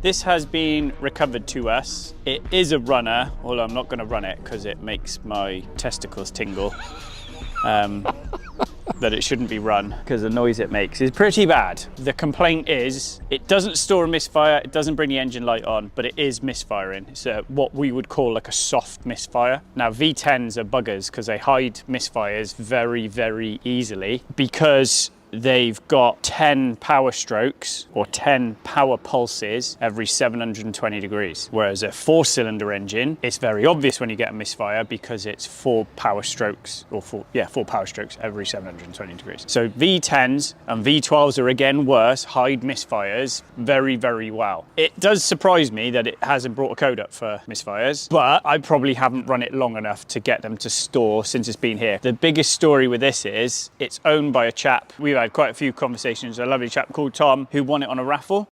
This has been recovered to us. It is a runner, although I'm not going to run it because it makes my testicles tingle. That it shouldn't be run because the noise it makes is pretty bad. The complaint is it doesn't store a misfire, it doesn't bring the engine light on, but it is misfiring. It's what we would call like a soft misfire. Now V10s are buggers because they hide misfires very, very easily because they've got 10 power strokes or 10 power pulses every 720 degrees. Whereas a 4-cylinder engine, it's very obvious when you get a misfire because it's 4 power strokes or 4 power strokes every 720 degrees. So V10s and V12s are again worse, hide misfires very, very well. It does surprise me that it hasn't brought a code up for misfires, but I probably haven't run it long enough to get them to store since it's been here. The biggest story with this is it's owned by a chap. We've had quite a few conversations. A lovely chap called Tom who won it on a raffle.